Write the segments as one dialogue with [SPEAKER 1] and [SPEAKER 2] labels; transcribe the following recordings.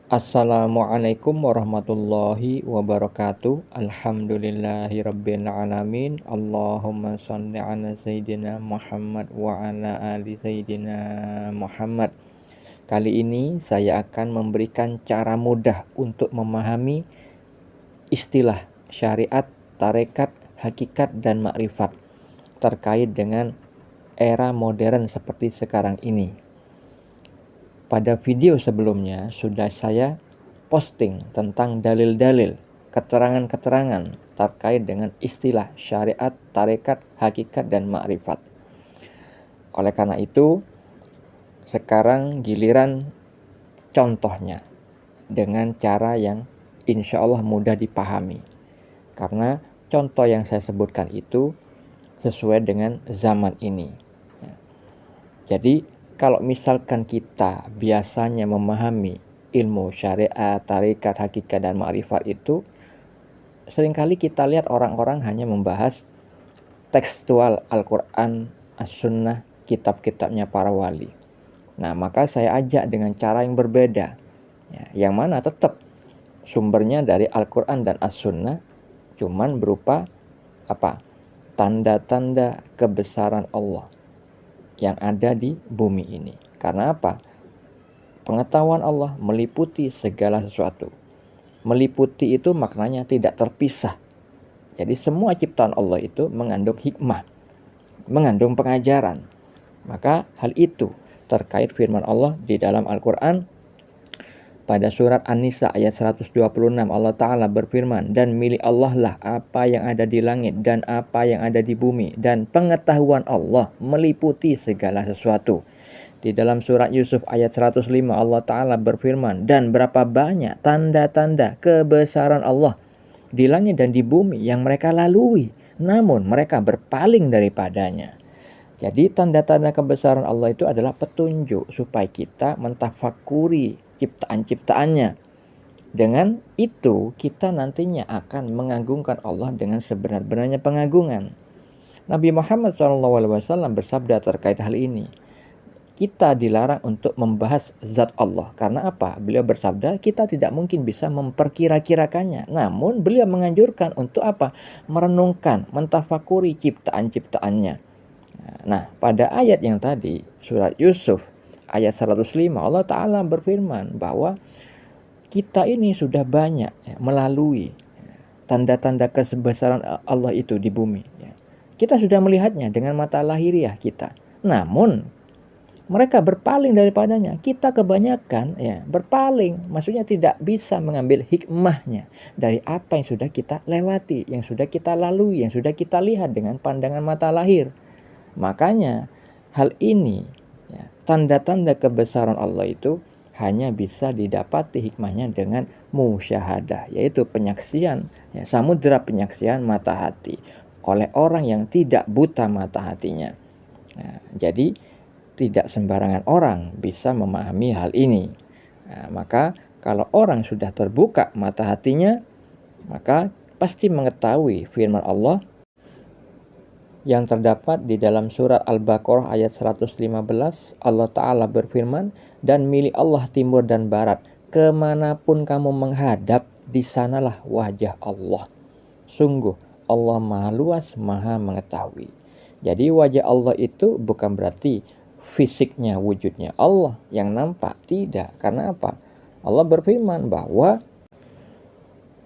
[SPEAKER 1] Assalamualaikum warahmatullahi wabarakatuh. Alhamdulillahirabbil alamin. Allahumma shalli ala sayyidina Muhammad wa ala ali sayyidina Muhammad. Kali ini saya akan memberikan cara mudah untuk memahami istilah syariat, tarekat, hakikat dan makrifat terkait dengan era modern seperti sekarang ini. Pada video sebelumnya sudah saya posting tentang dalil-dalil, keterangan-keterangan terkait dengan istilah syariat, tarekat, hakikat, dan makrifat. Oleh karena itu, sekarang giliran contohnya dengan cara yang insya Allah mudah dipahami. Karena contoh yang saya sebutkan itu sesuai dengan zaman ini. Jadi, kalau misalkan kita biasanya memahami ilmu syariat, tarekat, hakikat, dan makrifat itu, seringkali kita lihat orang-orang hanya membahas tekstual Al-Quran, As-Sunnah, kitab-kitabnya para wali. Nah, maka saya ajak dengan cara yang berbeda, yang mana tetap sumbernya dari Al-Quran dan As-Sunnah, cuman berupa tanda-tanda kebesaran Allah yang ada di bumi ini. Karena apa? Pengetahuan Allah meliputi segala sesuatu. Meliputi itu maknanya tidak terpisah. Jadi semua ciptaan Allah itu mengandung hikmah, mengandung pengajaran. Maka hal itu terkait firman Allah di dalam Al-Quran pada surat An-Nisa ayat 126, Allah Ta'ala berfirman, dan milik Allah lah apa yang ada di langit dan apa yang ada di bumi, dan pengetahuan Allah meliputi segala sesuatu. Di dalam surat Yusuf ayat 105, Allah Ta'ala berfirman, dan berapa banyak tanda-tanda kebesaran Allah di langit dan di bumi yang mereka lalui, namun mereka berpaling daripadanya. Jadi tanda-tanda kebesaran Allah itu adalah petunjuk supaya kita mentafakuri ciptaan-ciptaannya. Dengan itu kita nantinya akan mengagungkan Allah dengan sebenar-benarnya pengagungan. Nabi Muhammad SAW bersabda terkait hal ini. Kita dilarang untuk membahas zat Allah. Karena apa? Beliau bersabda, kita tidak mungkin bisa memperkira-kirakannya. Namun beliau menganjurkan untuk apa? Merenungkan, mentafakuri ciptaan-ciptaannya. Nah, pada ayat yang tadi, surat Yusuf, ayat 105, Allah Ta'ala berfirman bahwa kita ini sudah banyak melalui tanda-tanda kebesaran Allah itu di bumi. Kita sudah melihatnya dengan mata lahiriah kita. Namun, mereka berpaling daripadanya. Kita kebanyakan berpaling. Maksudnya tidak bisa mengambil hikmahnya dari apa yang sudah kita lewati, yang sudah kita lalui, yang sudah kita lihat dengan pandangan mata lahir. Makanya hal ini, tanda-tanda kebesaran Allah itu hanya bisa didapati hikmahnya dengan musyahadah, yaitu penyaksian, samudera penyaksian mata hati oleh orang yang tidak buta mata hatinya. Jadi tidak sembarangan orang bisa memahami hal ini. Maka kalau orang sudah terbuka mata hatinya, maka pasti mengetahui firman Allah yang terdapat di dalam surat Al-Baqarah ayat 115. Allah Ta'ala berfirman, dan milik Allah timur dan barat, kemanapun kamu menghadap, di sanalah wajah Allah. Sungguh Allah maha luas, maha mengetahui. Jadi wajah Allah itu bukan berarti fisiknya, wujudnya Allah yang nampak. Tidak. Karena apa? Allah berfirman bahwa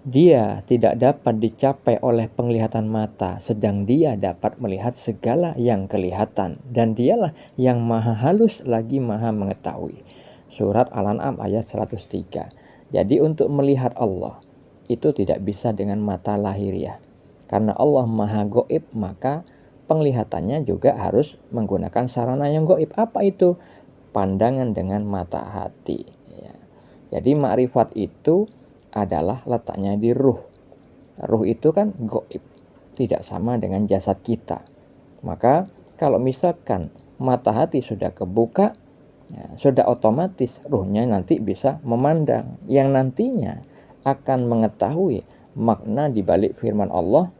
[SPEAKER 1] Dia tidak dapat dicapai oleh penglihatan mata, sedang Dia dapat melihat segala yang kelihatan. Dan Dialah yang maha halus lagi maha mengetahui. Surat Al-An'am ayat 103. Jadi untuk melihat Allah itu tidak bisa dengan mata lahiriah. Karena Allah maha gaib, maka penglihatannya juga harus menggunakan sarana yang gaib. Apa itu? Pandangan dengan mata hati. Jadi makrifat itu adalah letaknya di ruh. Ruh itu kan gaib, tidak sama dengan jasad kita. Maka kalau misalkan mata hati sudah kebuka, sudah otomatis ruhnya nanti bisa memandang, yang nantinya akan mengetahui makna di balik firman Allah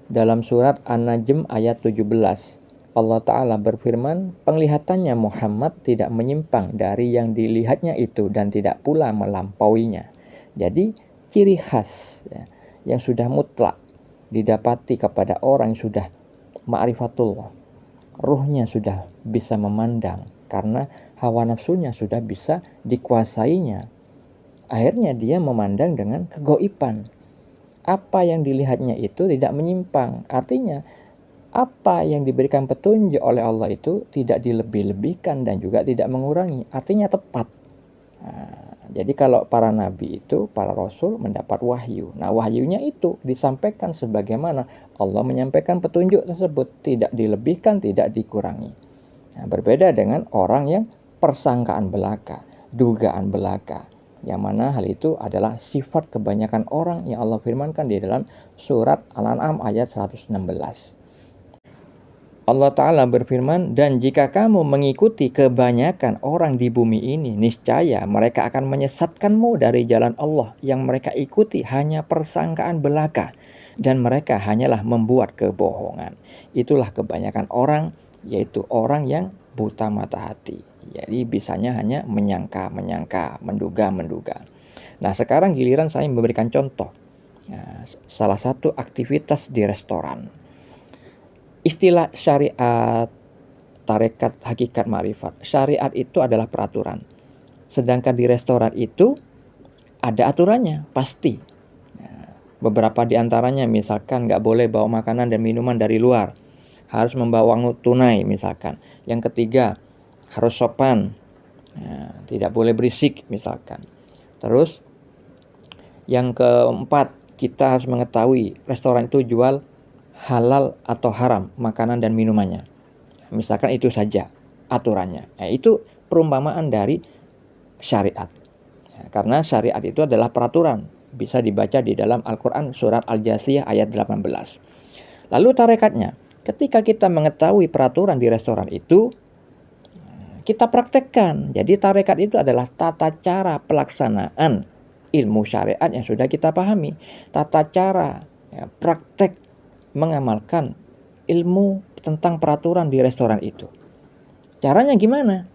[SPEAKER 1] dalam surat An-Najm ayat 17. Allah Ta'ala berfirman, penglihatannya Muhammad tidak menyimpang dari yang dilihatnya itu dan tidak pula melampauinya. Jadi ciri khas ya, yang sudah mutlak didapati kepada orang yang sudah ma'rifatullah, ruhnya sudah bisa memandang karena hawa nafsunya sudah bisa dikuasainya. Akhirnya dia memandang dengan kegoiban. Apa yang dilihatnya itu tidak menyimpang. Artinya apa yang diberikan petunjuk oleh Allah itu tidak dilebih-lebihkan dan juga tidak mengurangi. Artinya tepat. Nah, jadi kalau para nabi itu, para rasul mendapat wahyu. Nah, wahyunya itu disampaikan sebagaimana Allah menyampaikan petunjuk tersebut. Tidak dilebihkan, tidak dikurangi. Nah, berbeda dengan orang yang persangkaan belaka, dugaan belaka. Yang mana hal itu adalah sifat kebanyakan orang yang Allah firmankan di dalam surat Al-An'am ayat 116. Allah Ta'ala berfirman, dan jika kamu mengikuti kebanyakan orang di bumi ini, niscaya mereka akan menyesatkanmu dari jalan Allah. Yang mereka ikuti hanya persangkaan belaka, dan mereka hanyalah membuat kebohongan. Itulah kebanyakan orang, yaitu orang yang buta mata hati. Jadi bisanya hanya menyangka-menyangka, menduga-menduga. Nah, sekarang giliran saya memberikan contoh. Nah, salah satu aktivitas di restoran. Istilah syariat, tarekat, hakikat, ma'rifat. Syariat itu adalah peraturan. Sedangkan di restoran itu ada aturannya, pasti. Nah, beberapa di antaranya misalkan nggak boleh bawa makanan dan minuman dari luar. Harus membawa uang tunai misalkan. Yang ketiga, harus sopan. Nah, tidak boleh berisik misalkan. Terus yang keempat, kita harus mengetahui restoran itu jual halal atau haram makanan dan minumannya. Misalkan itu saja aturannya. Nah, itu perumpamaan dari syariat. Ya, karena syariat itu adalah peraturan. Bisa dibaca di dalam Al-Quran surat Al-Jasiyah ayat 18. Lalu tarekatnya, ketika kita mengetahui peraturan di restoran itu, kita praktekkan. Jadi tarekat itu adalah tata cara pelaksanaan ilmu syariat yang sudah kita pahami. Tata cara ya, praktek mengamalkan ilmu tentang peraturan di restoran itu. Caranya gimana?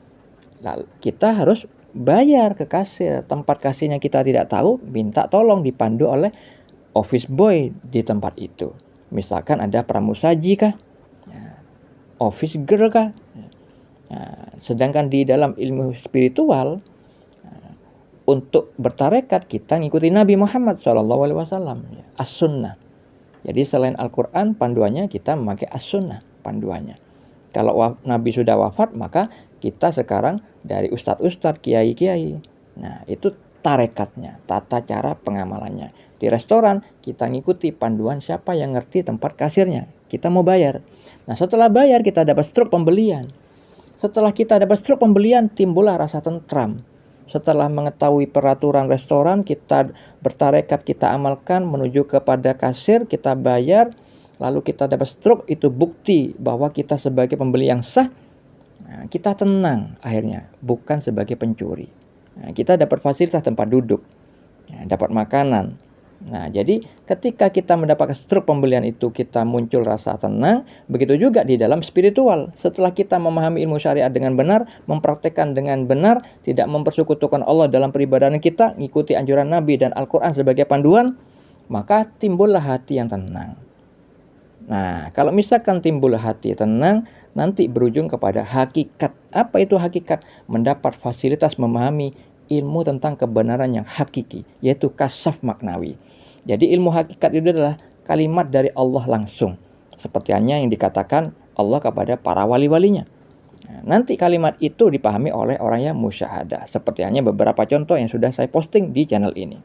[SPEAKER 1] Lalu kita harus bayar ke kasir. Tempat kasirnya kita tidak tahu, minta tolong dipandu oleh office boy di tempat itu. Misalkan ada pramusaji kah? Office girl kah? Nah, sedangkan di dalam ilmu spiritual, untuk bertarekat kita ngikuti Nabi Muhammad SAW, as-sunnah. Jadi selain Al-Quran panduannya kita memakai as-sunnah panduannya. Kalau Nabi sudah wafat maka kita sekarang dari ustadz-ustadz, kiai-kiai. Nah itu tarekatnya, tata cara pengamalannya. Di restoran kita ngikuti panduan siapa yang ngerti tempat kasirnya. Kita mau bayar. Nah setelah bayar kita dapat struk pembelian. Setelah kita dapat struk pembelian timbullah rasa tentram. Setelah mengetahui peraturan restoran, kita bertarekat, kita amalkan menuju kepada kasir, kita bayar, lalu kita dapat struk, itu bukti bahwa kita sebagai pembeli yang sah. Nah, kita tenang akhirnya, bukan sebagai pencuri. Nah, kita dapat fasilitas tempat duduk, dapat makanan. Nah, jadi ketika kita mendapatkan struk pembelian itu, kita muncul rasa tenang. Begitu juga di dalam spiritual. Setelah kita memahami ilmu syariat dengan benar, mempraktekkan dengan benar, tidak mempersekutukan Allah dalam peribadahan kita, ngikuti anjuran Nabi dan Al-Quran sebagai panduan, maka timbullah hati yang tenang. Nah, kalau misalkan timbul hati tenang, nanti berujung kepada hakikat. Apa itu hakikat? Mendapat fasilitas memahami ilmu tentang kebenaran yang hakiki, yaitu kasyaf maknawi. Jadi ilmu hakikat itu adalah kalimat dari Allah langsung. Seperti hanya yang dikatakan Allah kepada para wali-walinya. Nah, nanti kalimat itu dipahami oleh orang yang musyahadah. Seperti hanya beberapa contoh yang sudah saya posting di channel ini.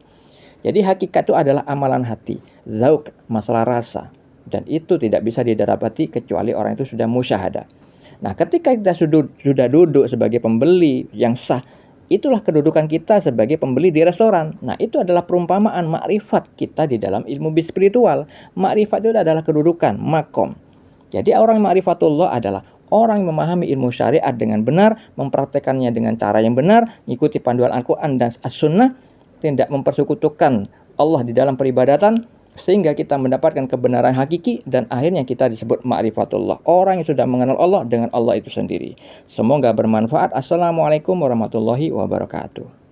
[SPEAKER 1] Jadi hakikat itu adalah amalan hati, zauk, masalah rasa. Dan itu tidak bisa didapati kecuali orang itu sudah musyahadah. Nah ketika kita sudah duduk sebagai pembeli yang sah, itulah kedudukan kita sebagai pembeli di restoran. Nah itu adalah perumpamaan makrifat kita di dalam ilmu spiritual. Makrifat itu adalah kedudukan, makom. Jadi orang makrifatullah adalah orang yang memahami ilmu syariat dengan benar, mempraktekannya dengan cara yang benar, mengikuti panduan Al-Quran dan As-Sunnah, tidak mempersekutukan Allah di dalam peribadatan, sehingga kita mendapatkan kebenaran hakiki dan akhirnya kita disebut ma'rifatullah, orang yang sudah mengenal Allah dengan Allah itu sendiri. Semoga bermanfaat. Assalamualaikum warahmatullahi wabarakatuh.